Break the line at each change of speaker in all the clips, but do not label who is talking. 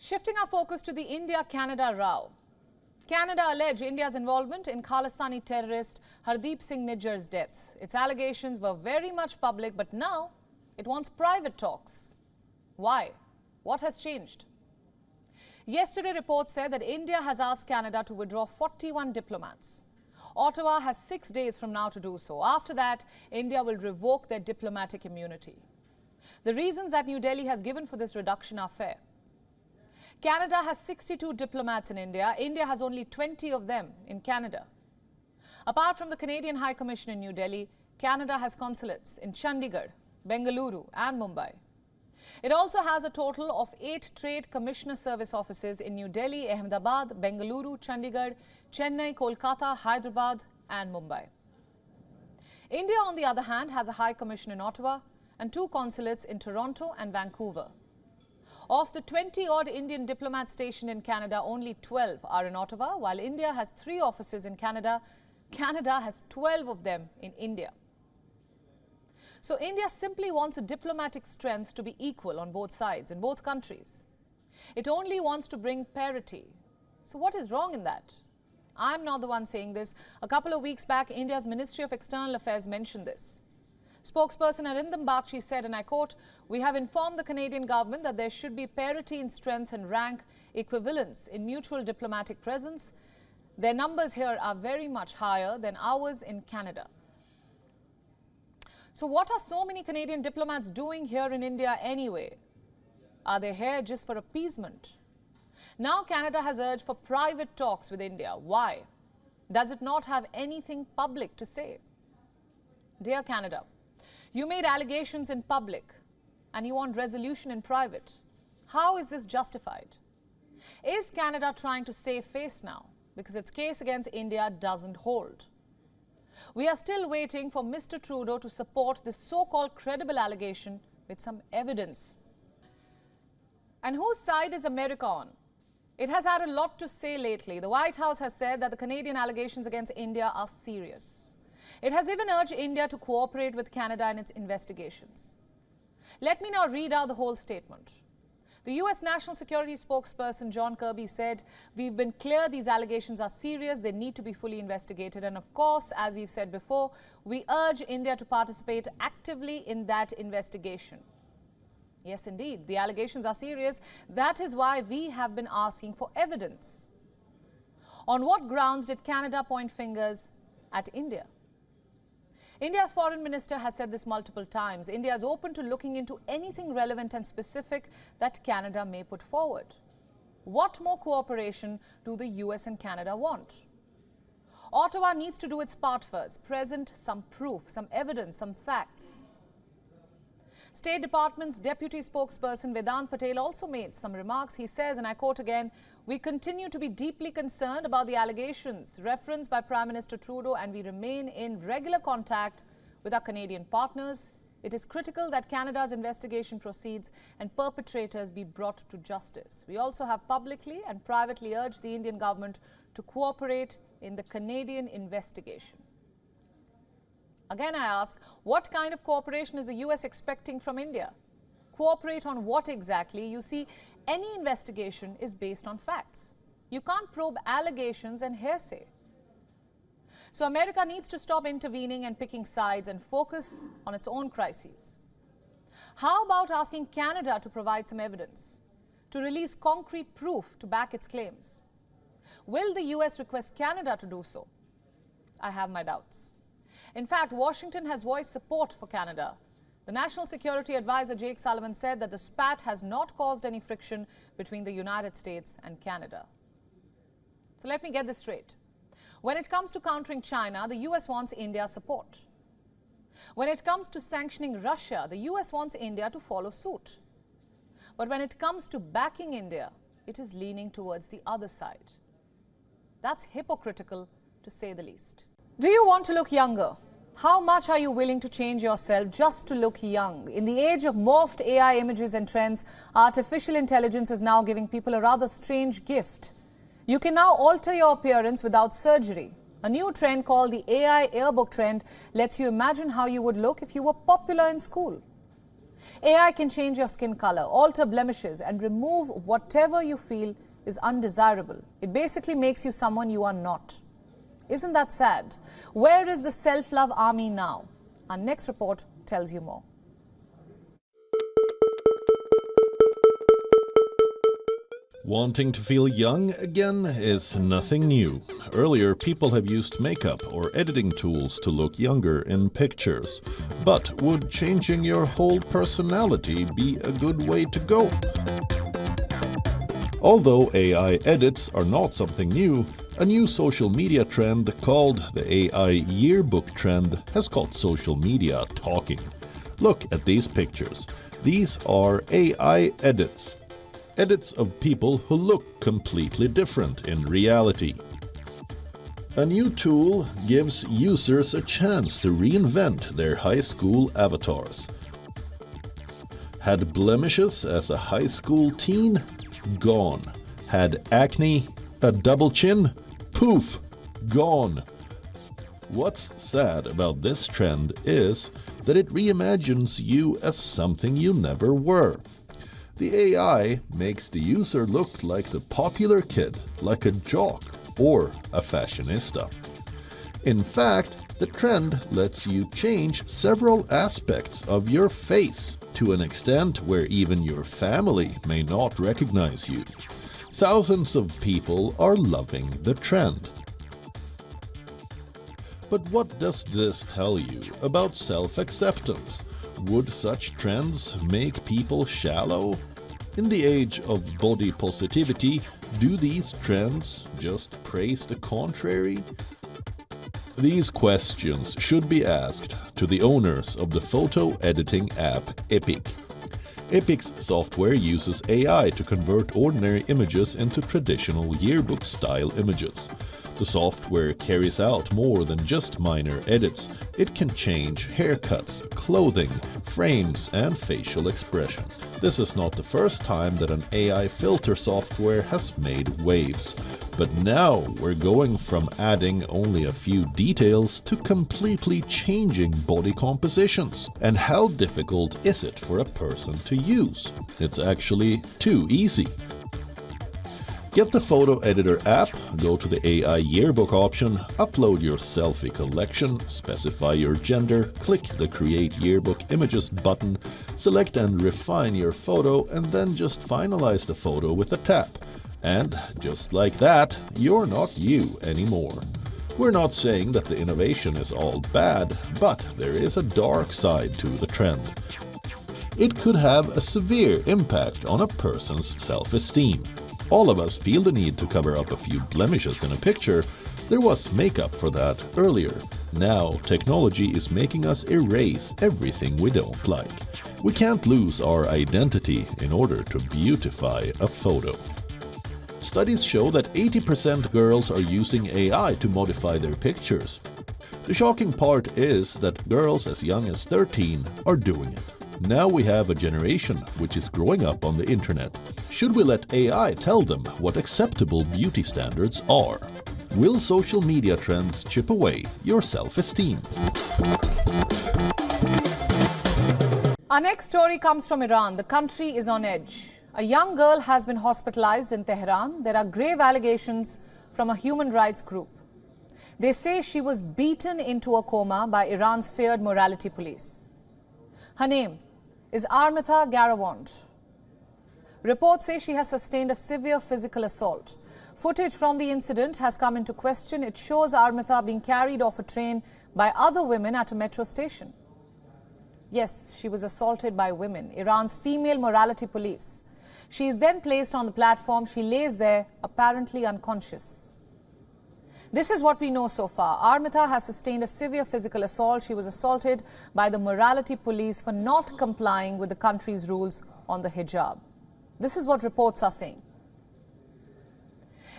Shifting our focus to the India-Canada row. Canada alleged India's involvement in Khalistani terrorist Hardeep Singh Nijjar's death. Its allegations were very much public, but now it wants private talks. Why? What has changed? Yesterday, reports said that India has asked Canada to withdraw 41 diplomats. Ottawa has 6 days from now to do so. After that, India will revoke their diplomatic immunity. The reasons that New Delhi has given for this reduction are fair. Canada has 62 diplomats in India. India has only 20 of them in Canada. Apart from the Canadian High Commission in New Delhi, Canada has consulates in Chandigarh, Bengaluru and Mumbai. It also has a total of 8 Trade Commissioner Service offices in New Delhi, Ahmedabad, Bengaluru, Chandigarh, Chennai, Kolkata, Hyderabad and Mumbai. India, on the other hand, has a High Commission in Ottawa and 2 consulates in Toronto and Vancouver. Of the 20-odd Indian diplomats stationed in Canada, only 12 are in Ottawa, while India has 3 offices in Canada. Canada has 12 of them in India. So India simply wants a diplomatic strength to be equal on both sides, in both countries. It only wants to bring parity. So what is wrong in that? I'm not the one saying this. A couple of weeks back, India's Ministry of External Affairs mentioned this. Spokesperson Arindam Bakshi said, and I quote, "We have informed the Canadian government that there should be parity in strength and rank, equivalence in mutual diplomatic presence. Their numbers here are very much higher than ours in Canada." So what are so many Canadian diplomats doing here in India anyway? Are they here just for appeasement? Now Canada has urged for private talks with India. Why? Does it not have anything public to say? Dear Canada, you made allegations in public and you want resolution in private. How is this justified? Is Canada trying to save face now because its case against India doesn't hold? We are still waiting for Mr. Trudeau to support this so-called credible allegation with some evidence. And whose side is America on? It has had a lot to say lately. The White House has said that the Canadian allegations against India are serious. It has even urged India to cooperate with Canada in its investigations. Let me now read out the whole statement. The U.S. National Security spokesperson John Kirby said, "We've been clear these allegations are serious, they need to be fully investigated. And of course, as we've said before, we urge India to participate actively in that investigation." Yes, indeed, the allegations are serious. That is why we have been asking for evidence. On what grounds did Canada point fingers at India? India's foreign minister has said this multiple times. India is open to looking into anything relevant and specific that Canada may put forward. What more cooperation do the US and Canada want? Ottawa needs to do its part first, present some proof, some evidence, some facts. State Department's Deputy Spokesperson Vedant Patel also made some remarks. He says, and I quote again, "We continue to be deeply concerned about the allegations referenced by Prime Minister Trudeau and we remain in regular contact with our Canadian partners. It is critical that Canada's investigation proceeds and perpetrators be brought to justice. We also have publicly and privately urged the Indian government to cooperate in the Canadian investigation." Again, I ask, what kind of cooperation is the US expecting from India? Cooperate on what exactly? You see, any investigation is based on facts. You can't probe allegations and hearsay. So America needs to stop intervening and picking sides and focus on its own crises. How about asking Canada to provide some evidence, to release concrete proof to back its claims? Will the US request Canada to do so? I have my doubts. In fact, Washington has voiced support for Canada. The National Security Advisor Jake Sullivan said that the spat has not caused any friction between the United States and Canada. So let me get this straight. When it comes to countering China, the US wants India's support. When it comes to sanctioning Russia, the US wants India to follow suit. But when it comes to backing India, it is leaning towards the other side. That's hypocritical, to say the least. Do you want to look younger? How much are you willing to change yourself just to look young? In the age of morphed AI images and trends, artificial intelligence is now giving people a rather strange gift. You can now alter your appearance without surgery. A new trend called the AI yearbook trend lets you imagine how you would look if you were popular in school. AI can change your skin color, alter blemishes, and remove whatever you feel is undesirable. It basically makes you someone you are not. Isn't that sad? Where is the self-love army now? Our next report tells you more.
Wanting to feel young again is nothing new. Earlier, people have used makeup or editing tools to look younger in pictures. But would changing your whole personality be a good way to go? Although AI edits are not something new, a new social media trend called the AI yearbook trend has got social media talking. Look at these pictures. These are AI edits. Edits of people who look completely different in reality. A new tool gives users a chance to reinvent their high school avatars. Had blemishes as a high school teen? Gone. Had acne? A double chin? Poof! Gone. What's sad about this trend is that it reimagines you as something you never were. The AI makes the user look like the popular kid, like a jock or a fashionista. In fact, the trend lets you change several aspects of your face to an extent where even your family may not recognize you. Thousands of people are loving the trend. But what does this tell you about self-acceptance? Would such trends make people shallow? In the age of body positivity, do these trends just praise the contrary? These questions should be asked to the owners of the photo editing app Epic. Epic's software uses AI to convert ordinary images into traditional yearbook-style images. The software carries out more than just minor edits. It can change haircuts, clothing, frames, and facial expressions. This is not the first time that an AI filter software has made waves. But now we're going from adding only a few details to completely changing body compositions. And how difficult is it for a person to use? It's actually too easy. Get the photo editor app, go to the AI yearbook option, upload your selfie collection, specify your gender, click the Create Yearbook Images button, select and refine your photo, and then just finalize the photo with a tap. And just like that, you're not you anymore. We're not saying that the innovation is all bad, but there is a dark side to the trend. It could have a severe impact on a person's self-esteem. All of us feel the need to cover up a few blemishes in a picture. There was makeup for that earlier. Now technology is making us erase everything we don't like. We can't lose our identity in order to beautify a photo. Studies show that 80% girls are using AI to modify their pictures. The shocking part is that girls as young as 13 are doing it. Now we have a generation which is growing up on the internet. Should we let AI tell them what acceptable beauty standards are? Will social media trends chip away your self-esteem?
Our next story comes from Iran. The country is on edge. A young girl has been hospitalized in Tehran. There are grave allegations from a human rights group. They say she was beaten into a coma by Iran's feared morality police. Her name is Armitha Garawand. Reports say she has sustained a severe physical assault. Footage from the incident has come into question. It shows Armitha being carried off a train by other women at a metro station. Yes, she was assaulted by women, Iran's female morality police. She is then placed on the platform. She lays there, apparently unconscious. This is what we know so far. Armitha has sustained a severe physical assault. She was assaulted by the morality police for not complying with the country's rules on the hijab. This is what reports are saying.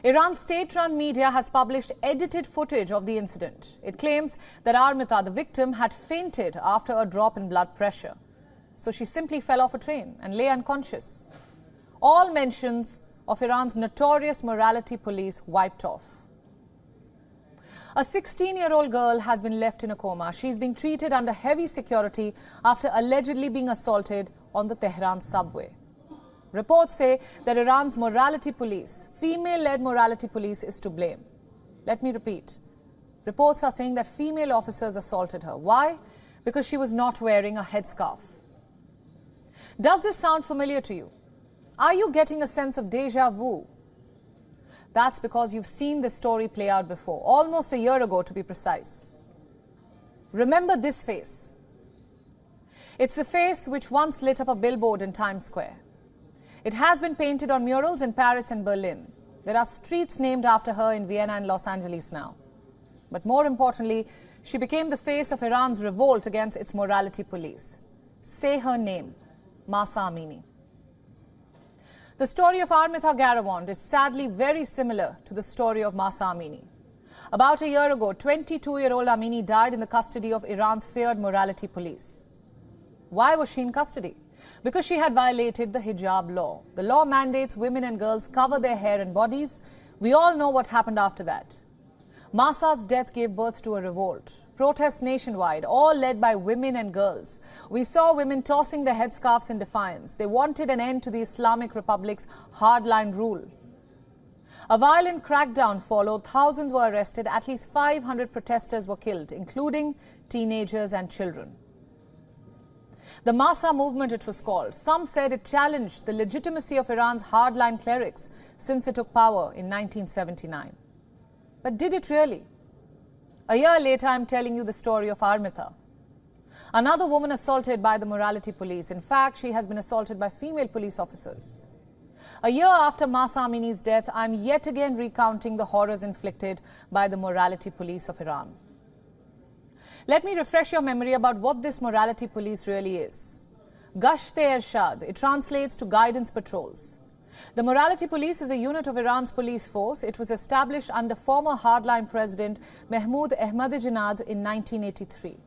Iran's state-run media has published edited footage of the incident. It claims that Armitha, the victim, had fainted after a drop in blood pressure. So she simply fell off a train and lay unconscious. All mentions of Iran's notorious morality police wiped off. A 16-year-old girl has been left in a coma. She's being treated under heavy security after allegedly being assaulted on the Tehran subway. Reports say that Iran's morality police, female-led morality police, is to blame. Let me repeat. Reports are saying that female officers assaulted her. Why? Because she was not wearing a headscarf. Does this sound familiar to you? Are you getting a sense of déjà vu? That's because you've seen this story play out before, almost a year ago to be precise. Remember this face. It's the face which once lit up a billboard in Times Square. It has been painted on murals in Paris and Berlin. There are streets named after her in Vienna and Los Angeles now. But more importantly, she became the face of Iran's revolt against its morality police. Say her name, Mahsa Amini. The story of Armita Garavond is sadly very similar to the story of Mahsa Amini. About a year ago, 22-year-old Amini died in the custody of Iran's feared morality police. Why was she in custody? Because she had violated the hijab law. The law mandates women and girls cover their hair and bodies. We all know what happened after that. Mahsa's death gave birth to a revolt. Protests nationwide, all led by women and girls. We saw women tossing their headscarves in defiance. They wanted an end to the Islamic Republic's hardline rule. A violent crackdown followed. Thousands were arrested. At least 500 protesters were killed, including teenagers and children. The Mahsa movement, it was called. Some said it challenged the legitimacy of Iran's hardline clerics since it took power in 1979. But did it really? A year later, I'm telling you the story of Armita, another woman assaulted by the morality police. In fact, she has been assaulted by female police officers. A year after Mahsa Amini's death, I'm yet again recounting the horrors inflicted by the morality police of Iran. Let me refresh your memory about what this morality police really is. Gasht-e-Irshad, it translates to guidance patrols. The morality police is a unit of Iran's police force. It was established under former hardline president Mahmoud Ahmadinejad in 1983.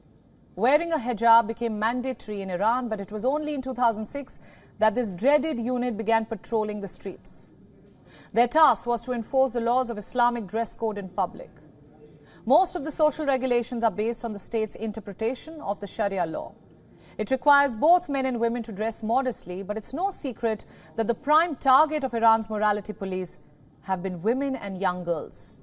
Wearing a hijab became mandatory in Iran, but it was only in 2006 that this dreaded unit began patrolling the streets. Their task was to enforce the laws of Islamic dress code in public. Most of the social regulations are based on the state's interpretation of the Sharia law. It requires both men and women to dress modestly, but it's no secret that the prime target of Iran's morality police have been women and young girls.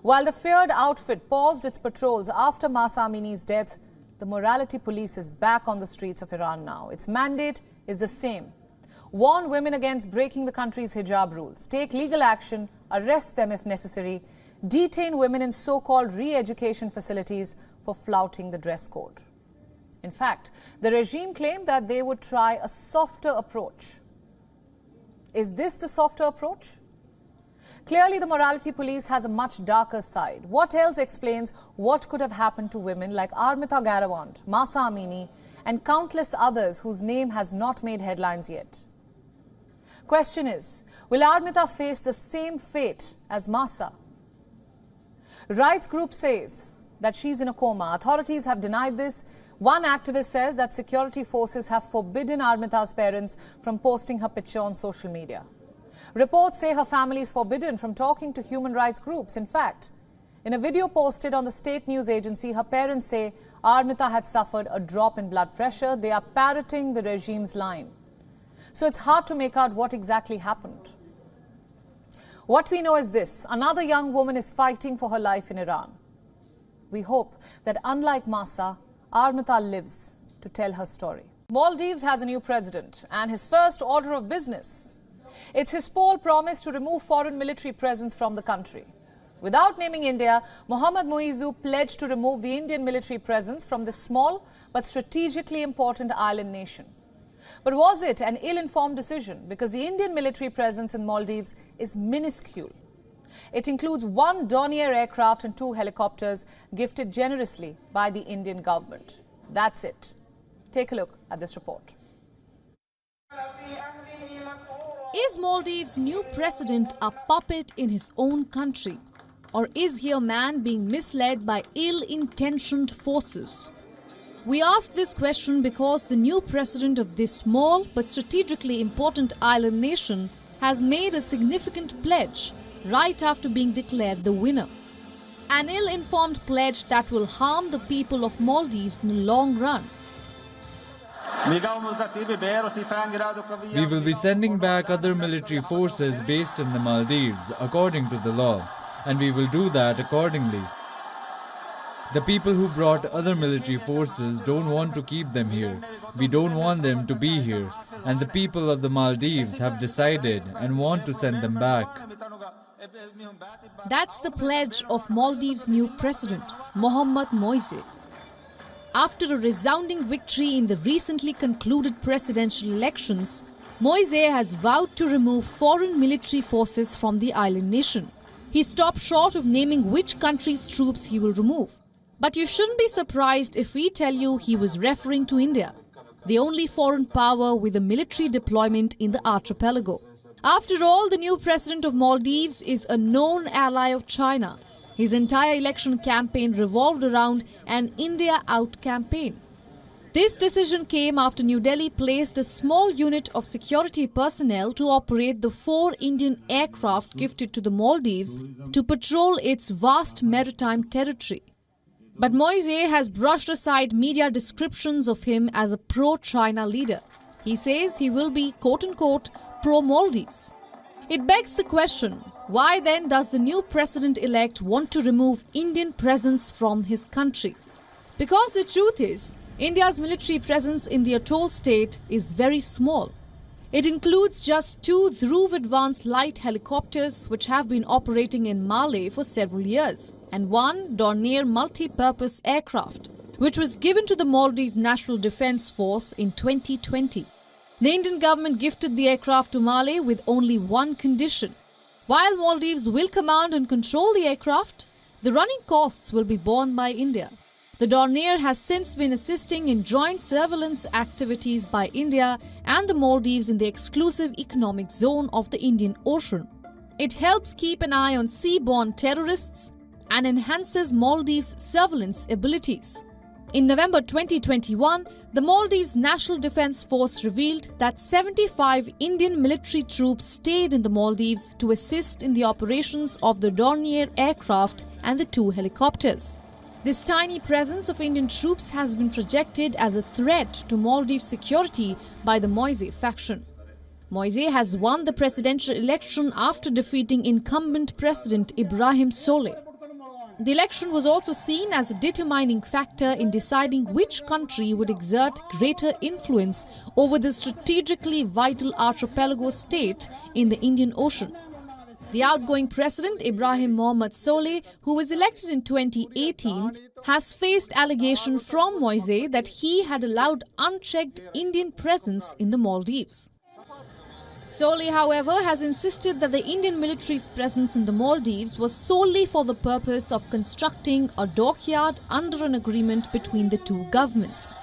While the feared outfit paused its patrols after Mahsa Amini's death, the morality police is back on the streets of Iran now. Its mandate is the same: warn women against breaking the country's hijab rules, take legal action, arrest them if necessary, detain women in so-called re-education facilities for flouting the dress code. In fact, the regime claimed that they would try a softer approach. Is this the softer approach? Clearly, the morality police has a much darker side. What else explains what could have happened to women like Armita Garavond, Mahsa Amini, and countless others whose name has not made headlines yet? Question is, will Armita face the same fate as Mahsa? Rights group says that she's in a coma. Authorities have denied this. One activist says that security forces have forbidden Armita's parents from posting her picture on social media. Reports say her family is forbidden from talking to human rights groups. In fact, in a video posted on the state news agency, her parents say Armita had suffered a drop in blood pressure. They are parroting the regime's line. So it's hard to make out what exactly happened. What we know is this: another young woman is fighting for her life in Iran. We hope that unlike Mahsa, Armita lives to tell her story. Maldives has a new president, and his first order of business, it's his poll promise to remove foreign military presence from the country. Without naming India, Mohammad Muizzu pledged to remove the Indian military presence from this small but strategically important island nation. But was it an ill-informed decision? Because the Indian military presence in Maldives is minuscule. It includes 1 Dornier aircraft and 2 helicopters gifted generously by the Indian government. That's it. Take a look at this report.
Is Maldives' new president a puppet in his own country? Or is he a man being misled by ill-intentioned forces? We ask this question because the new president of this small but strategically important island nation has made a significant pledge right after being declared the winner. An ill-informed pledge that will harm the people of Maldives in the long run.
We will be sending back other military forces based in the Maldives according to the law, and we will do that accordingly. The people who brought other military forces don't want to keep them here. We don't want them to be here, and the people of the Maldives have decided and want to send them back.
That's the pledge of Maldives' new president, Mohamed Moise. After a resounding victory in the recently concluded presidential elections, Moise has vowed to remove foreign military forces from the island nation. He stopped short of naming which country's troops he will remove. But you shouldn't be surprised if we tell you he was referring to India, the only foreign power with a military deployment in the archipelago. After all, the new president of Maldives is a known ally of China. His entire election campaign revolved around an India out campaign. This decision came after New Delhi placed a small unit of security personnel to operate the 4 Indian aircraft gifted to the Maldives to patrol its vast maritime territory. But Moise has brushed aside media descriptions of him as a pro-China leader. He says he will be, quote-unquote, pro-Maldives. It begs the question, why then does the new president-elect want to remove Indian presence from his country? Because the truth is, India's military presence in the atoll state is very small. It includes just 2 Dhruv advanced light helicopters which have been operating in Malé for several years, and 1 Dornier multi-purpose aircraft, which was given to the Maldives National Defence Force in 2020. The Indian government gifted the aircraft to Malé with only one condition. While Maldives will command and control the aircraft, the running costs will be borne by India. The Dornier has since been assisting in joint surveillance activities by India and the Maldives in the exclusive economic zone of the Indian Ocean. It helps keep an eye on seaborne terrorists and enhances Maldives' surveillance abilities. In November 2021, the Maldives National Defence Force revealed that 75 Indian military troops stayed in the Maldives to assist in the operations of the Dornier aircraft and the 2 helicopters. This tiny presence of Indian troops has been projected as a threat to Maldives' security by the Moise faction. Moise has won the presidential election after defeating incumbent President Ibrahim Soleh. The election was also seen as a determining factor in deciding which country would exert greater influence over the strategically vital archipelago state in the Indian Ocean. The outgoing president, Ibrahim Mohamed Soleh, who was elected in 2018, has faced allegation from Moise that he had allowed unchecked Indian presence in the Maldives. Soleh, however, has insisted that the Indian military's presence in the Maldives was solely for the purpose of constructing a dockyard under an agreement between the 2 governments.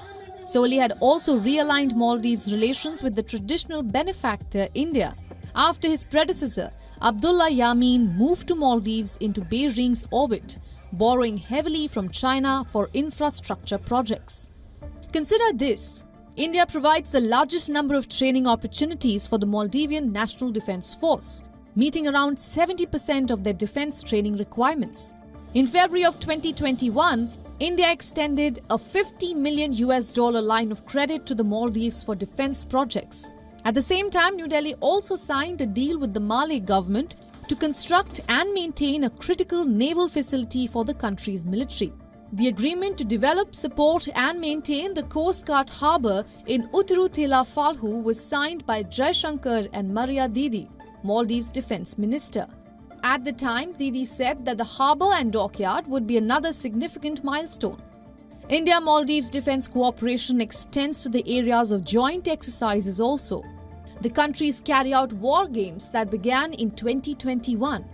Soleh had also realigned Maldives' relations with the traditional benefactor India after his predecessor, Abdullah Yameen, moved to Maldives into Beijing's orbit, borrowing heavily from China for infrastructure projects. Consider this. India provides the largest number of training opportunities for the Maldivian National Defence Force, meeting around 70% of their defence training requirements. In February of 2021, India extended a $50 million line of credit to the Maldives for defence projects. At the same time, New Delhi also signed a deal with the Malay government to construct and maintain a critical naval facility for the country's military. The agreement to develop, support and maintain the Coast Guard harbour in Uttarutila Falhu was signed by Jaishankar and Maria Didi, Maldives Defence Minister. At the time, Didi said that the harbour and dockyard would be another significant milestone. India-Maldives defence cooperation extends to the areas of joint exercises also. The countries carry out war games that began in 2021.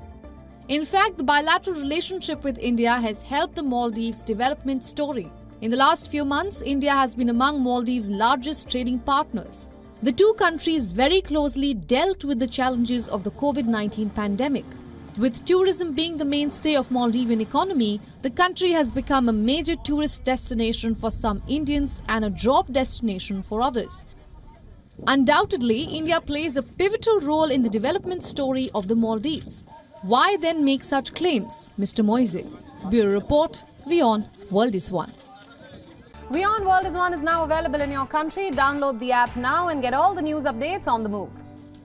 In fact, the bilateral relationship with India has helped the Maldives' development story. In the last few months, India has been among Maldives' largest trading partners. The 2 countries very closely dealt with the challenges of the COVID-19 pandemic. With tourism being the mainstay of Maldivian economy, the country has become a major tourist destination for some Indians and a job destination for others. Undoubtedly, India plays a pivotal role in the development story of the Maldives. Why then make such claims, Mr. Moise? Bureau Report, WION World is One.
WION World is now available in your country. Download the app now and get all the news updates on the move.